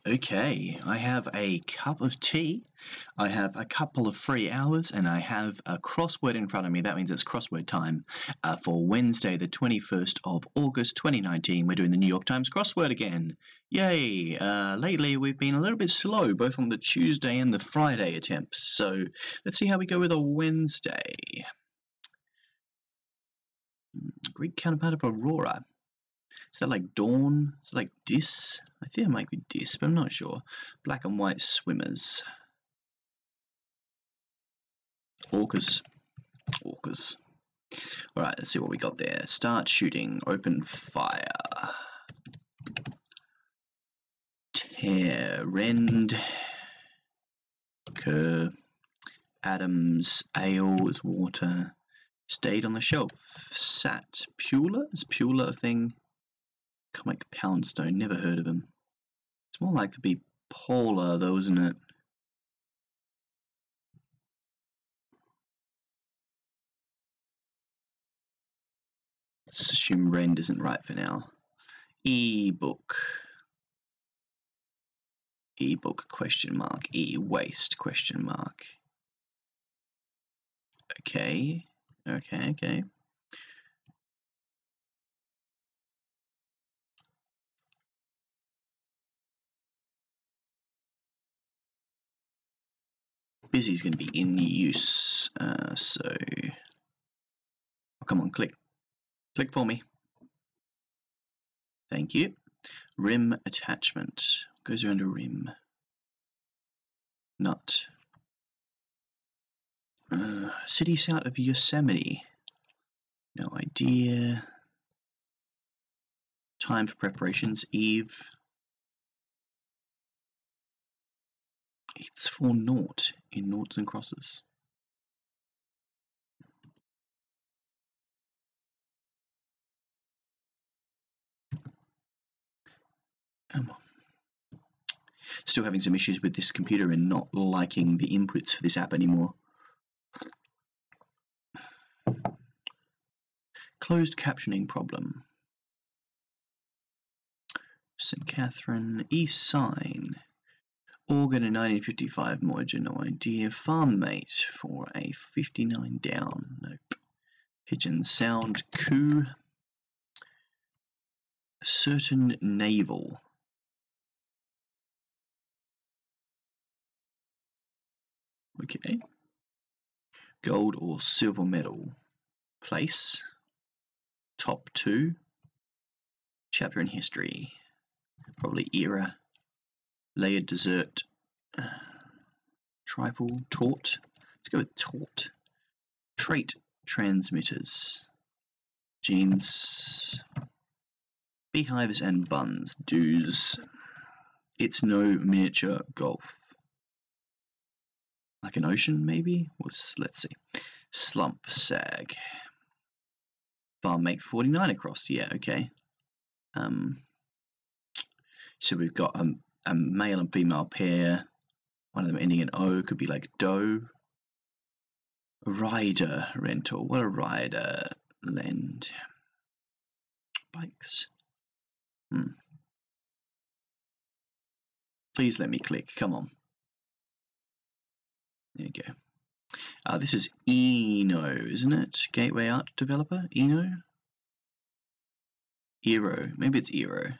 Okay, I have a cup of tea, I have a couple of free hours, and I have a crossword in front of me. That means it's crossword time for Wednesday, the 21st of August 2019. We're doing the New York Times crossword again. Yay! Lately, we've been a little bit slow, both on the Tuesday and the Friday attempts. So let's see how we go with a Wednesday. Greek counterpart of Aurora. Is that like dawn? Is it like dis? I think it might be dis, but I'm not sure. Black and white swimmers. Orcas. Orcas. Alright, let's see what we got there. Start shooting. Open fire. Tear. Rend. Cur. Atoms. Ale is water. Stayed on the shelf. Sat. Pula? Is Pula a thing? Comic Poundstone, never heard of him. It's more like to be polar though, isn't it? Let's assume rend isn't right for now. E-book. E-book question mark. E-waste question mark. Okay. Okay. Busy is going to be in use, so oh, come on, click for me. Thank you. Rim attachment goes around a rim. Nut. City south of Yosemite. No idea. Time for preparations. Eve. It's for naught in noughts and crosses. Still having some issues with this computer and not liking the inputs for this app anymore. Closed captioning problem. St. Catherine, East Sign. Organ in 1955 merger, no idea. Farm mate for a 59 down, nope. Pigeon sound, coup. Certain naval. Okay. Gold or silver medal. Place. Top 2. Chapter in history. Probably era. Layered dessert. Trifle. Taught. Let's go with taught. Trait transmitters. Jeans. Beehives and buns. Dues. It's no miniature golf. Like an ocean, maybe? Let's see. Slump, sag. Farm make 49 across. Yeah, okay. So we've got a male and female pair. One of them ending in O. Could be like doe. Rider rental. What a rider. Lend. Bikes. Please let me click. Come on. There you go. This is Eno, isn't it? Gateway Art Developer? Eno? Eero. Maybe it's Eero.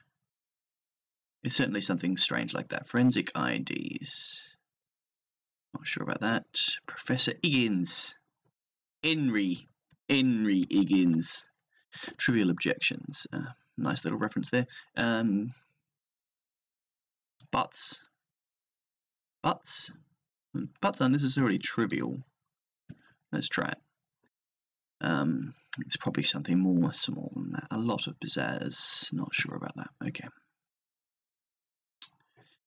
It's certainly something strange like that. Forensic IDs. Not sure about that. Professor Higgins. Henry Higgins. Trivial objections. Nice little reference there. Butts. Butts? Butts aren't necessarily trivial. Let's try it. It's probably something more small than that. A lot of pizzazz. Not sure about that. Okay.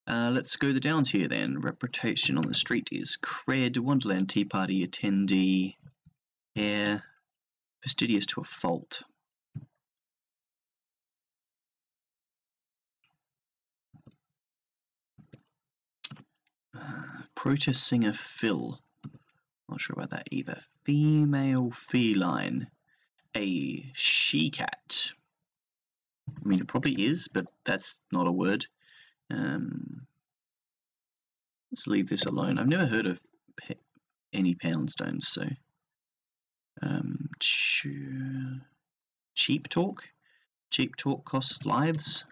Let's go the downs here then. Reputation on the street is cred. Wonderland Tea Party attendee. Hair. Fastidious to a fault. Protest singer Phil. Not sure about that either. Female feline. A she-cat. I mean, it probably is, but that's not a word. Let's leave this alone. I've never heard of any pound stones, so cheap talk. Cheap talk costs lives.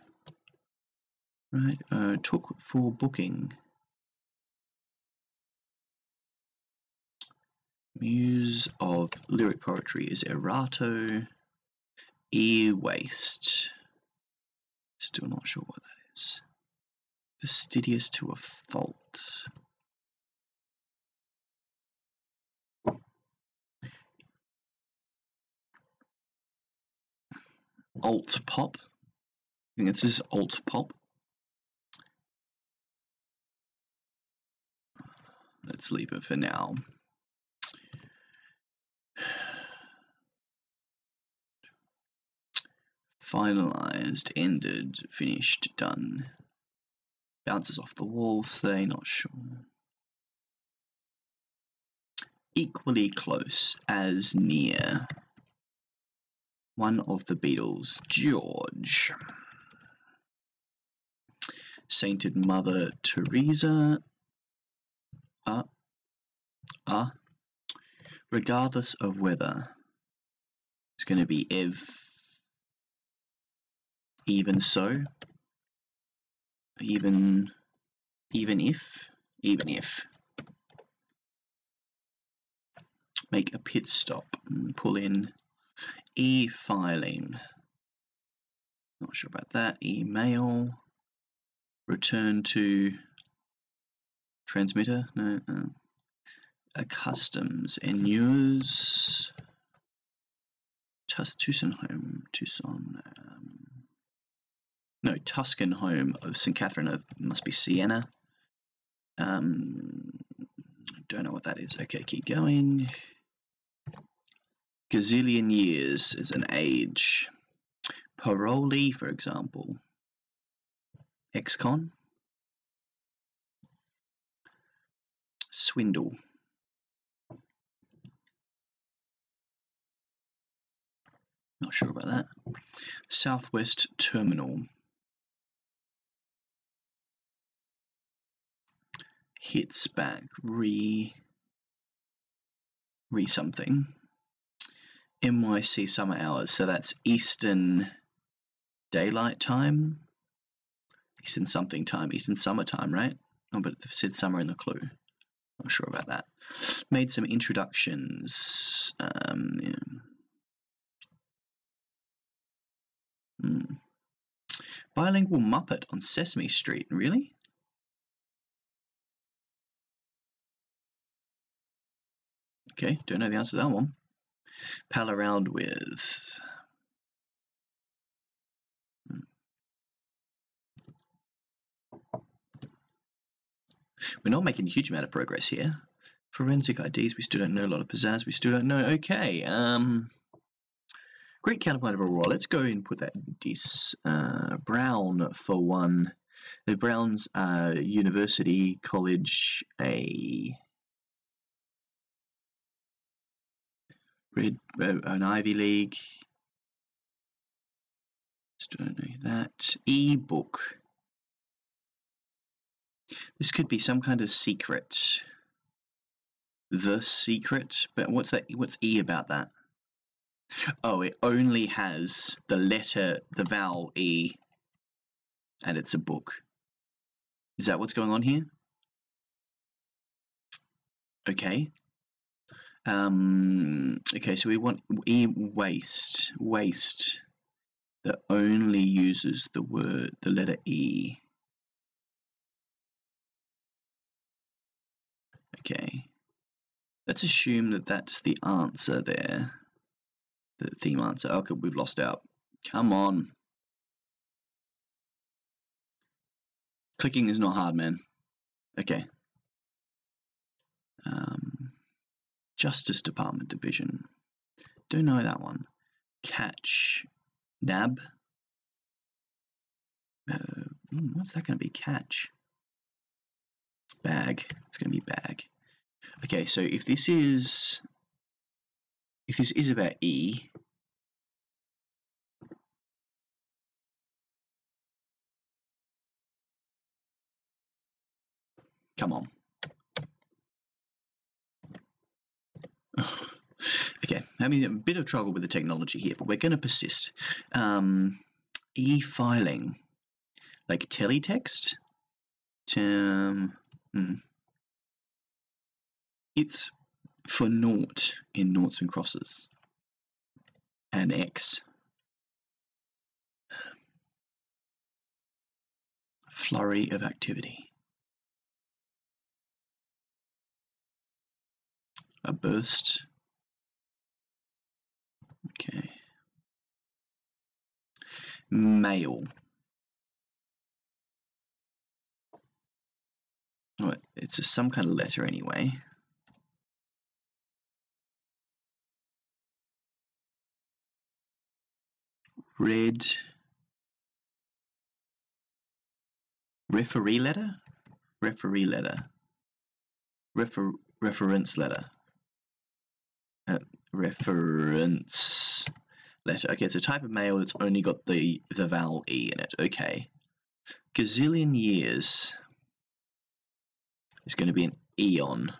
Right. Took for booking. Muse of lyric poetry is errato. Ear waste. Still not sure what that is. Fastidious to a fault. Alt pop. I think this is alt pop. Let's leave it for now. Finalized, ended, finished, done. Bounces off the wall, say, not sure. Equally close, as near. One of the Beatles, George. Sainted Mother Teresa. Regardless of whether. It's going to be even so. Even if. Make a pit stop and pull in. E-filing. Not sure about that. Email. Return to transmitter. No. Customs and use. Tucson home. No, Tuscan home of St. Catherine of must be Siena. Don't know what that is. Okay, keep going. Gazillion years is an age. Parolee, for example. Ex-con. Swindle. Not sure about that. Southwest Terminal. Hits back. Re something. NYC summer hours. So that's Eastern Daylight Time. Eastern something time. Eastern summertime, right? Oh, but it said summer in the clue. Not sure about that. Made some introductions. Yeah. Bilingual Muppet on Sesame Street. Really? Okay, don't know the answer to that one. Pal around with. We're not making a huge amount of progress here. Forensic IDs, we still don't know. A lot of pizzazz, we still don't know. Okay, great counterpoint overall. Let's go and put that Brown for one. The Brown's University College, an Ivy League. Still don't know that. E-book. This could be some kind of secret. The secret, but what's that? What's E about that? Oh, it only has the letter, the vowel E, and it's a book. Is that what's going on here? Okay. Okay, so we want E waste that only uses the letter E. Okay. Let's assume that that's the answer there. The theme answer. Okay, we've lost out. Come on. Clicking is not hard, man. Okay. Justice Department Division. Don't know that one. Catch. Nab. What's that going to be? Catch. Bag. It's going to be bag. Okay, so if this is about E, Come on. Okay, having a bit of trouble with the technology here, but we're going to persist. E-filing, like teletext. It's for naught in noughts and crosses, and X. Flurry of activity. A burst. Okay. Mail. Oh, it's some kind of letter anyway. Red. Referee letter? Referee letter. Reference letter. Reference letter. Okay, it's a type of mail that's only got the vowel E in it. Okay. Gazillion years is going to be an eon.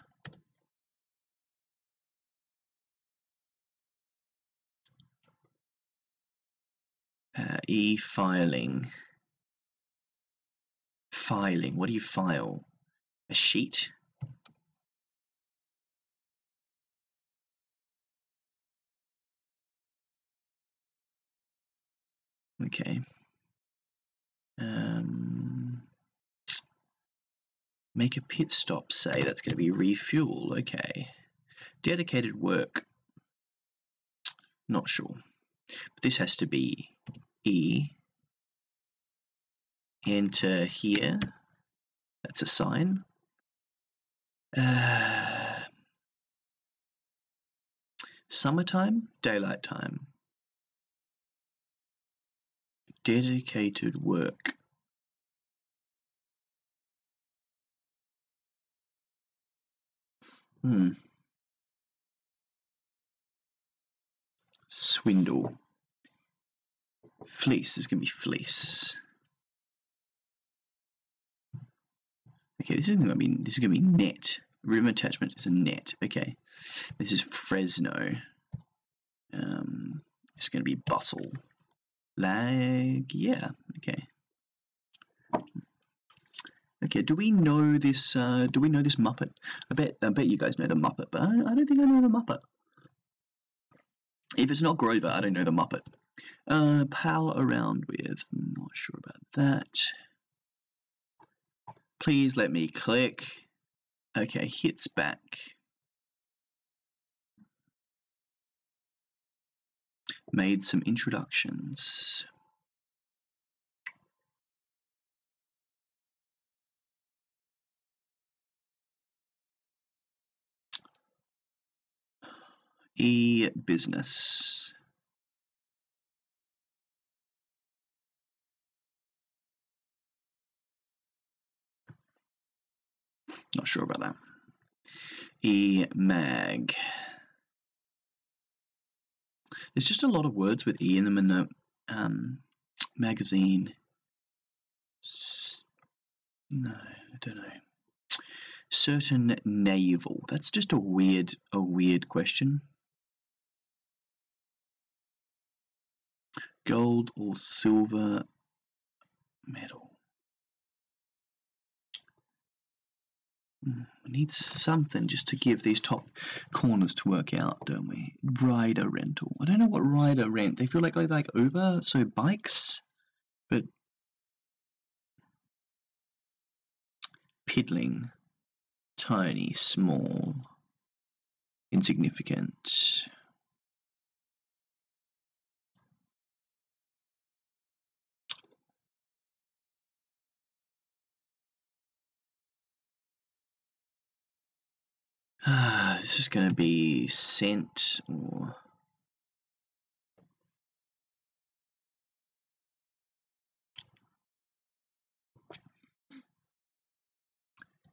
E-filing. Filing. What do you file? A sheet? Okay. Make a pit stop, say. That's going to be refuel. Okay. Dedicated work. Not sure. But this has to be E. Enter here. That's a sign. Summertime, daylight time. Dedicated work. Swindle. Fleece. There's going to be fleece. Okay, this is going to be net. Rim attachment is a net. Okay, this is Fresno. It's going to be bustle. Lag. Yeah. Okay. Okay. Do we know this? Do we know this Muppet? I bet you guys know the Muppet, but I don't think I know the Muppet. If it's not Grover, I don't know the Muppet. Pal around with. Not sure about that. Please let me click. Okay, hits back. Made some introductions. E-business. Not sure about that. E-mag. There's just a lot of words with E in them in the magazine. No, I don't know. Certain naval. That's just a weird question. Gold or silver medal. We need something just to give these top corners to work out, don't we? Rider rental. I don't know what rider rent. They feel like Uber, so bikes, but piddling, tiny, small, insignificant. This is going to be cent or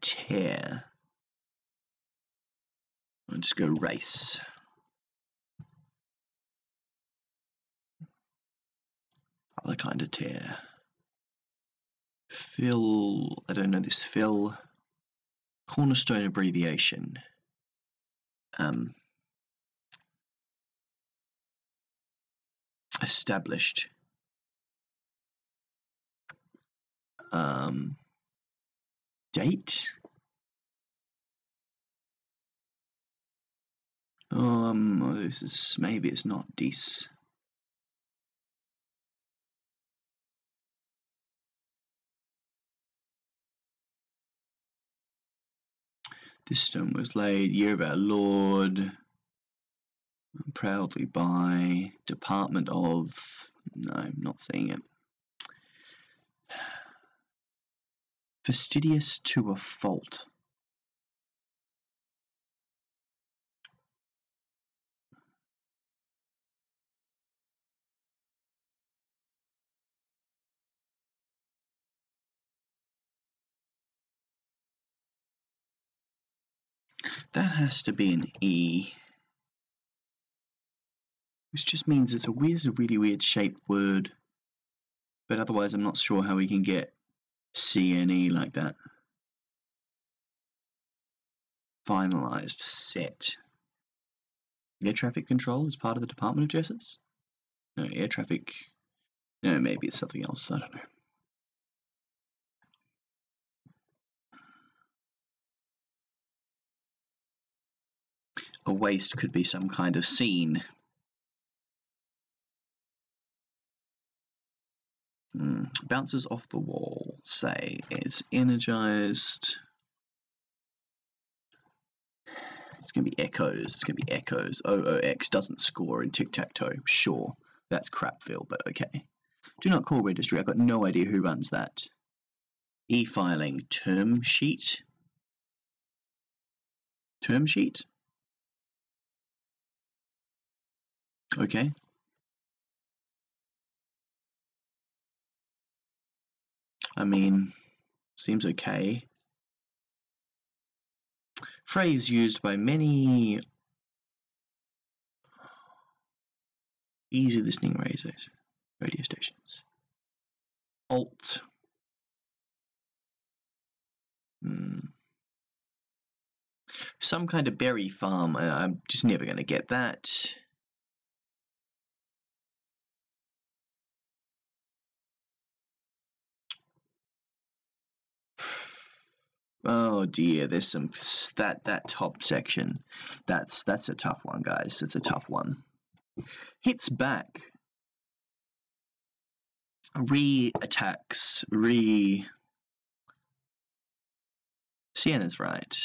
tear. I'll just go race. Other kind of tear. Fill. I don't know this fill. Cornerstone abbreviation. Established. Date. This is, maybe it's not this. This stone was laid, year of our Lord, proudly by, Department of, no, I'm not seeing it. Fastidious to a fault. That has to be an E. Which just means it's a really weird shaped word. But otherwise I'm not sure how we can get C and E like that. Finalized. Set. Air traffic control is part of the Department of Justice? No, air traffic. No, maybe it's something else. I don't know. A waste could be some kind of scene. Bounces off the wall, say, is energized. It's going to be echoes. It's going to be echoes. OOX doesn't score in tic-tac-toe. Sure, that's crapville, but okay. Do not call registry. I've got no idea who runs that. E-filing. Term sheet. Term sheet? Okay. I mean, seems okay. Phrase used by many easy listening radio stations. Alt. Some kind of berry farm. I'm just never going to get that. Oh dear, there's some that top section. That's a tough one, guys. It's a tough one. Hits back. Re-attacks. Sienna's right.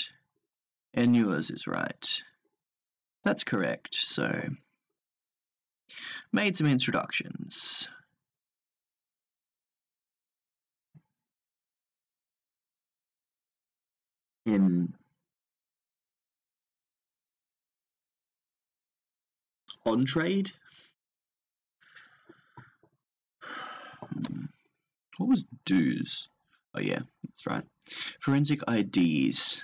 Enua's is right. That's correct. So, made some introductions. On trade. What was dues? Oh yeah, that's right. Forensic IDs.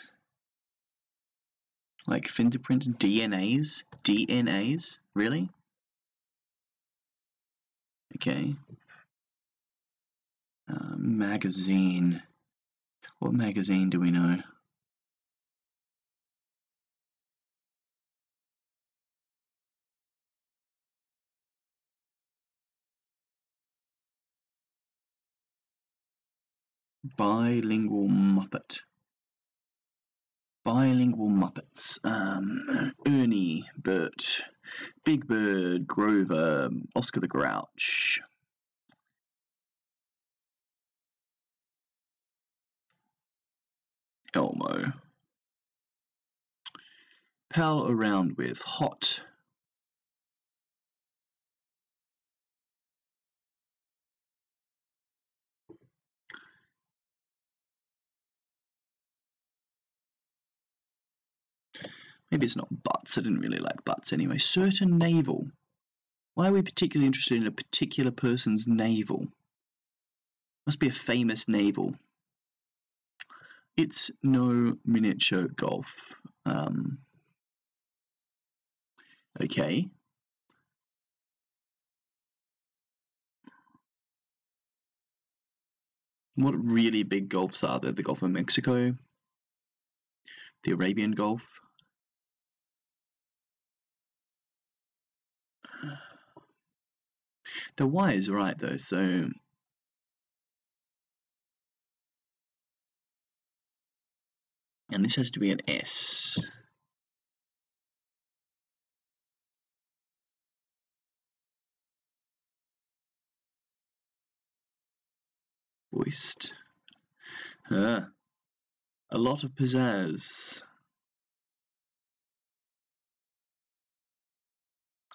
Like fingerprint DNAs? DNAs? Really? Okay. Magazine. What magazine do we know? Bilingual Muppet. Bilingual Muppets. Ernie, Bert, Big Bird, Grover, Oscar the Grouch. Elmo. Pal around with. Hot. Maybe it's not butts. I didn't really like butts anyway. Certain navel. Why are we particularly interested in a particular person's navel? Must be a famous navel. It's no miniature golf. Okay. What really big golfs are there? The Gulf of Mexico? The Arabian Gulf. The Y is right though, so and this has to be an S. Voiced. A lot of pizzazz.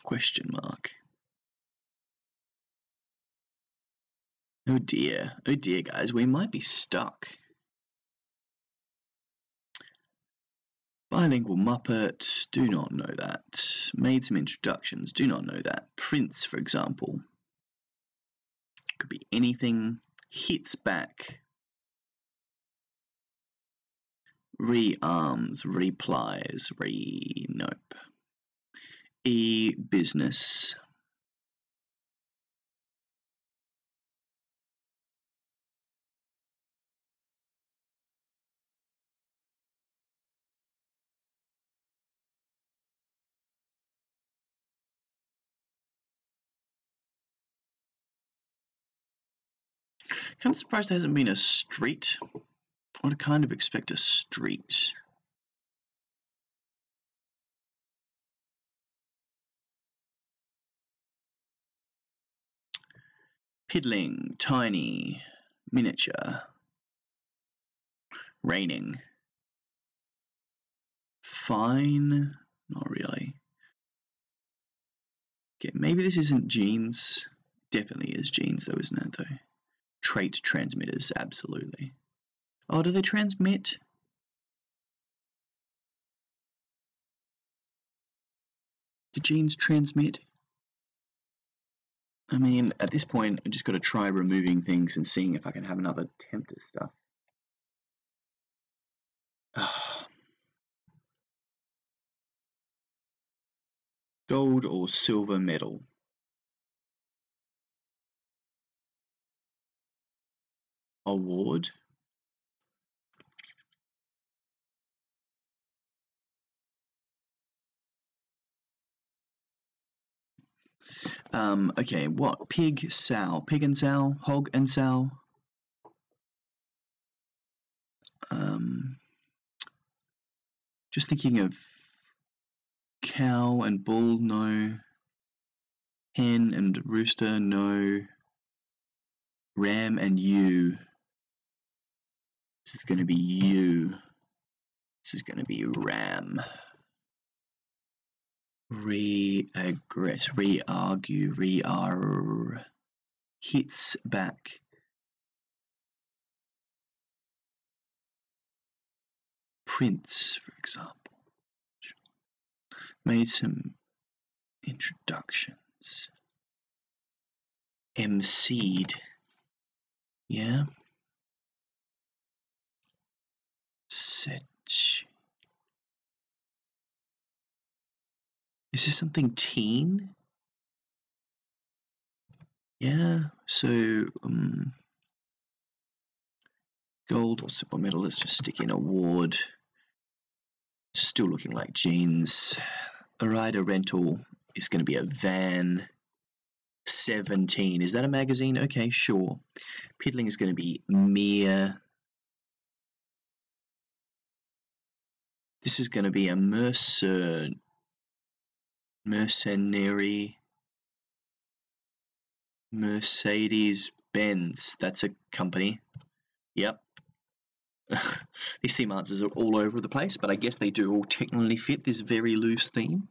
Question mark. Oh dear, guys, we might be stuck. Bilingual Muppet, do not know that. Made some introductions, do not know that. Prince, for example. Could be anything. Hits back. Rearms, replies, nope. E-business. Kind of surprised there hasn't been a street. I would kind of expect a street. Piddling, tiny, miniature. Raining. Fine, not really. Okay, maybe this isn't genes. Definitely is genes though, isn't it though? Trait transmitters, absolutely. Oh, do they transmit? Do genes transmit? I mean, at this point, I just got to try removing things and seeing if I can have another attempt at stuff. Gold or silver medal? Award? Okay, what? Pig, sow. Pig and sow? Hog and sow? Just thinking of cow and bull, no. Hen and rooster, no. Ram and ewe. This is going to be ewe. This is going to be ram. Re-aggress, re-argue, re-ar. Hits back. Prince, for example. Made some introductions. MC'd. Yeah. Set. Is this something teen? Yeah, so gold or silver medal, let's just stick in award. Still looking like jeans. A rider rental is going to be a van. 17, is that a magazine? Okay, sure. Piddling is going to be mere. This is going to be a mercenary. Mercedes-Benz, that's a company. Yep. These theme answers are all over the place, but I guess they do all technically fit this very loose theme.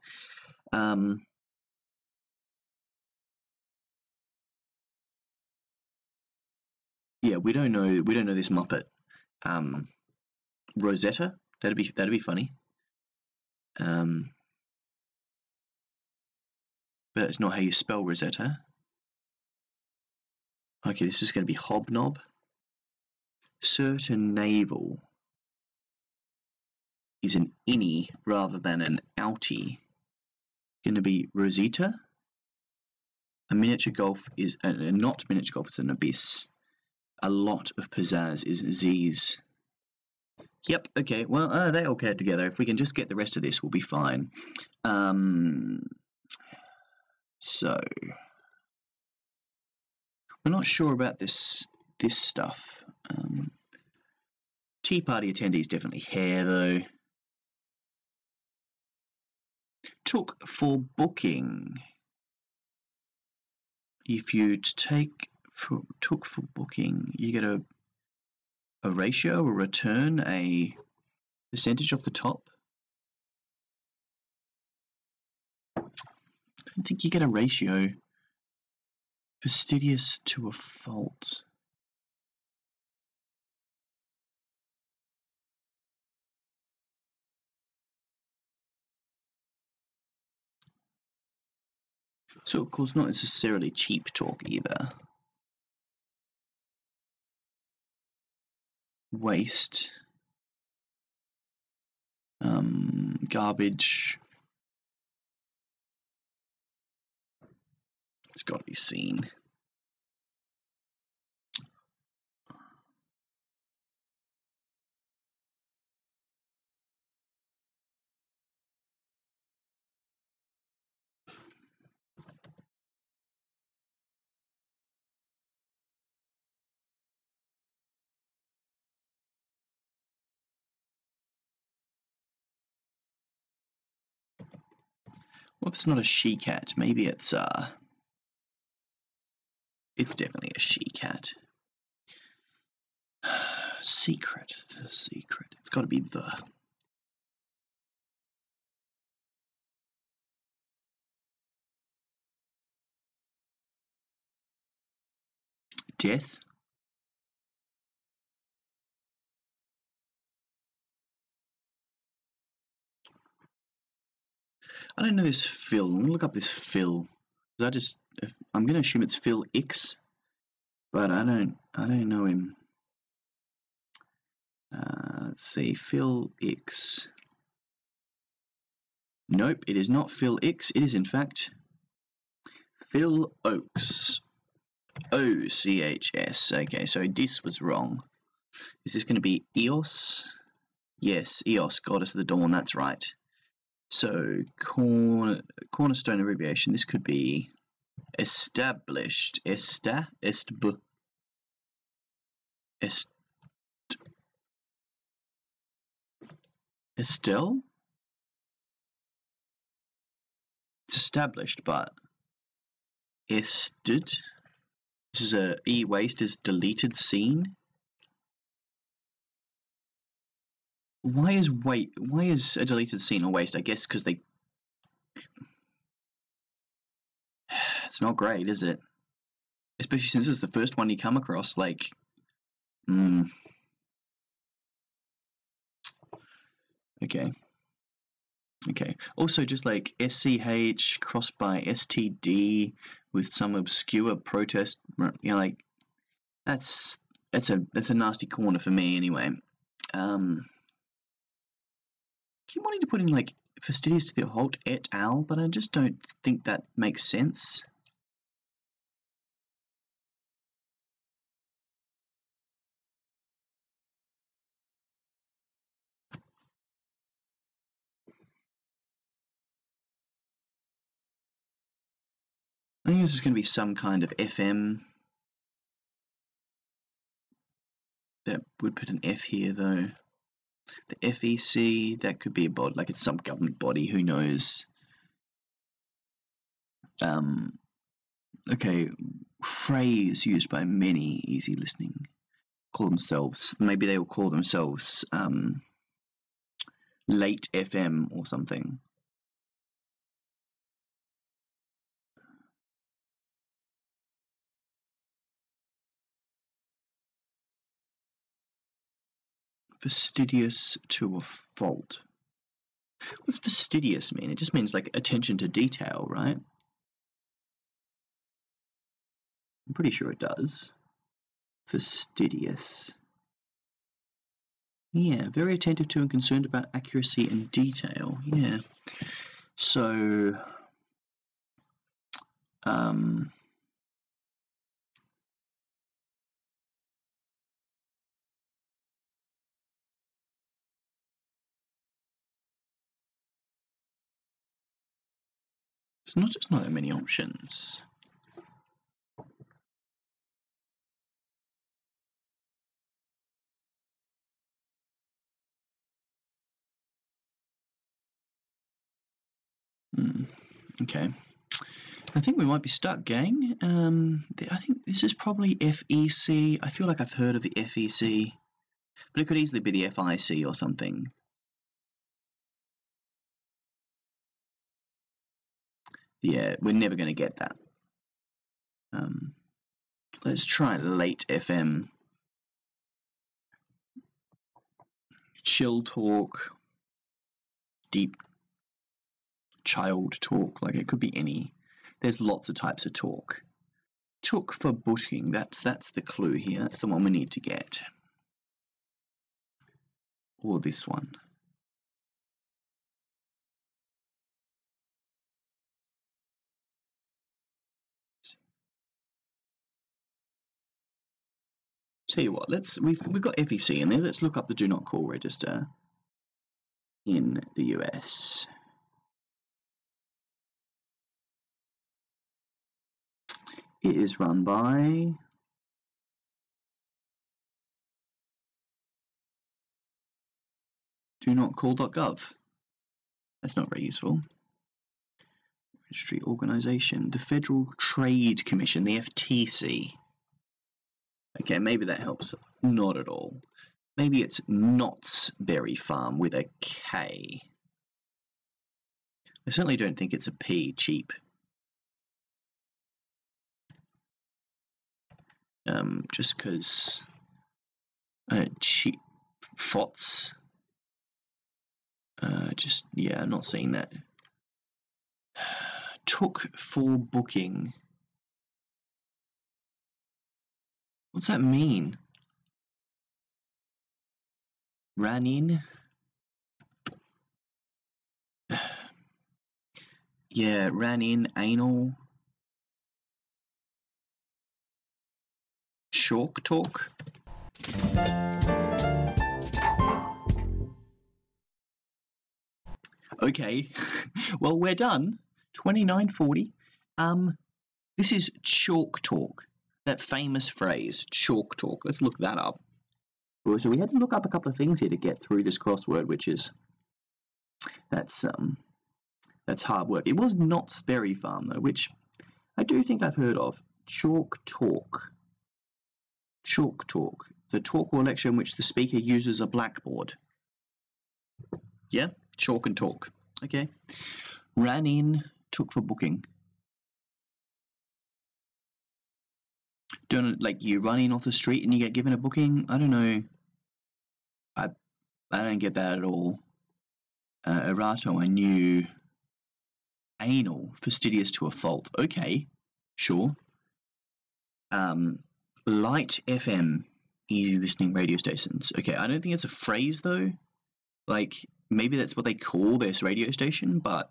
Yeah, we don't know this Muppet. Rosetta, that'd be funny. But it's not how you spell Rosetta. Okay, this is going to be hobnob. Certain naval is an innie rather than an outie. Going to be Rosita. A miniature golf is not miniature golf. It's an abyss. A lot of pizzazz is Z's. Yep, okay, well, they all paired together. If we can just get the rest of this, we'll be fine. So, we're not sure about this stuff. Tea party attendees definitely hair, though. Took for booking. If you took for booking, you get a ratio, a return, a percentage off the top. I don't think you get a ratio. Fastidious to a fault. So, of course, not necessarily cheap talk either. Waste. Garbage. It's got to be seen. Well, if it's not a she-cat, maybe it's definitely a she-cat. Secret, the secret. It's got to be the. Death. I don't know this Phil. I'm gonna look up this Phil. I'm gonna assume it's Phil X, but I don't know him. Let's see, Phil X. Nope, it is not Phil X. It is in fact Phil Oakes. OCHS. Okay, so this was wrong. Is this going to be EOS? Yes, EOS, Goddess of the Dawn. That's right. So cornerstone abbreviation. This could be established. Estelle. It's established, but ested. This is a e-waste is deleted scene. Why is a deleted scene a waste? I guess because they. It's not great, is it? Especially since it's the first one you come across. Like, Okay. Also, just like SCH crossed by STD with some obscure protest, like that's a nasty corner for me anyway. Keep wanting to put in like fastidious to the halt et al, but I just don't think that makes sense. I think this is going to be some kind of FM. That would put an F here though. The FEC, that could be a body, like it's some government body, who knows. Okay, phrase used by many, easy listening. Call themselves, maybe they will call themselves late FM or something. Fastidious to a fault. What's fastidious mean? It just means like attention to detail, right? I'm pretty sure it does. Fastidious. Yeah, very attentive to and concerned about accuracy and detail. Yeah. So, It's not that many options. Okay. I think we might be stuck, gang. I think this is probably FEC. I feel like I've heard of the FEC, but it could easily be the FIC or something. Yeah, we're never going to get that. Let's try late FM. Chill talk. Deep child talk. Like, it could be any. There's lots of types of talk. Took for booking. That's the clue here. That's the one we need to get. Or this one. Tell you what, we've got FEC in there. Let's look up the do not call register in the US. It is run by donotcall.gov. That's not very useful. Registry organization, the Federal Trade Commission, the FTC. Okay, maybe that helps. Not at all. Maybe it's Knott's Berry Farm with a K. I certainly don't think it's a P, cheap. Just because cheap FOTS. Yeah, I'm not seeing that. Took for booking. What's that mean? Ran in? Yeah, ran in, anal. Chalk talk? Okay, well, we're done. 29:40. This is chalk talk. That famous phrase, chalk talk. Let's look that up. So we had to look up a couple of things here to get through this crossword, which is that's hard work. It was Knott's Berry Farm though, which I do think I've heard of. Chalk talk. Chalk talk. The talk or lecture in which the speaker uses a blackboard. Yeah, chalk and talk. Okay. Ran in, took for booking. Don't like you run in off the street and you get given a booking. I don't know. I don't get that at all. Errato, I knew. Anal, fastidious to a fault. Okay, sure. Light FM, easy listening radio stations. Okay, I don't think it's a phrase though. Like maybe that's what they call this radio station, but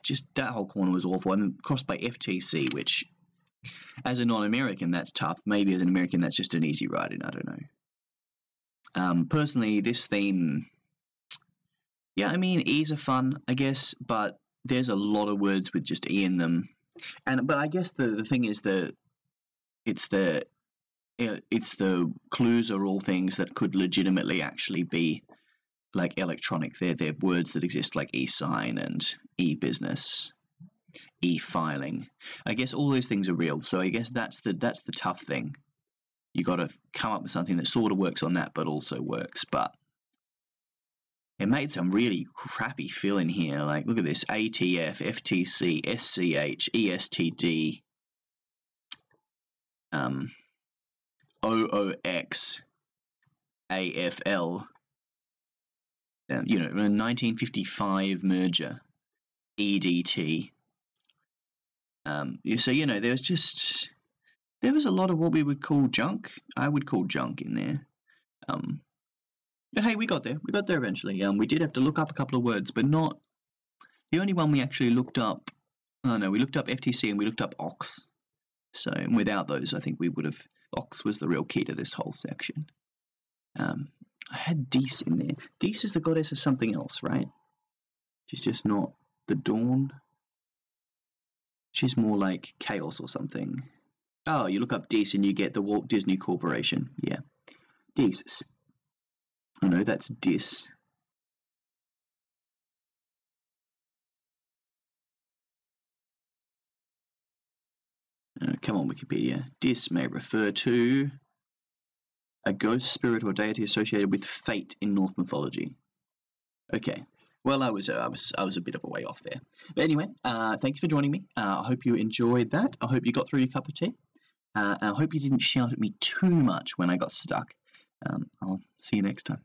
just that whole corner was awful. And crossed by FTC, which as a non-American that's tough. Maybe as an American that's just an easy ride in. I don't know. Personally, this theme, yeah, I mean, E's are fun, I guess, but there's a lot of words with just E in them. But I guess the thing is that it's the clues are all things that could legitimately actually be like electronic. They're words that exist like e-sign and e-business, e-filing. I guess all those things are real. So I guess that's the tough thing. You got to come up with something that sort of works on that, but also works. But it made some really crappy fill in here. Like, look at this: ATF, FTC, SCH, ESTD, OOX, AFL. A 1955 merger, EDT. So there was a lot of what we would call junk. I would call junk in there. But hey, we got there. We got there eventually. We did have to look up a couple of words, but not the only one we actually looked up. Oh no, we looked up FTC and we looked up OX. So without those, I think we would have. OX was the real key to this whole section. I had Dees in there. Dees is the goddess of something else, right? She's just not the dawn. which is more like chaos or something. Oh, you look up Dis and you get the Walt Disney Corporation. Yeah. Dis. Oh no, that's Dis. Come on, Wikipedia. Dis may refer to a ghost, spirit, or deity associated with fate in Norse mythology. Okay. Well, I was a bit of a way off there. But anyway, thanks for joining me. I hope you enjoyed that. I hope you got through your cup of tea. I hope you didn't shout at me too much when I got stuck. I'll see you next time.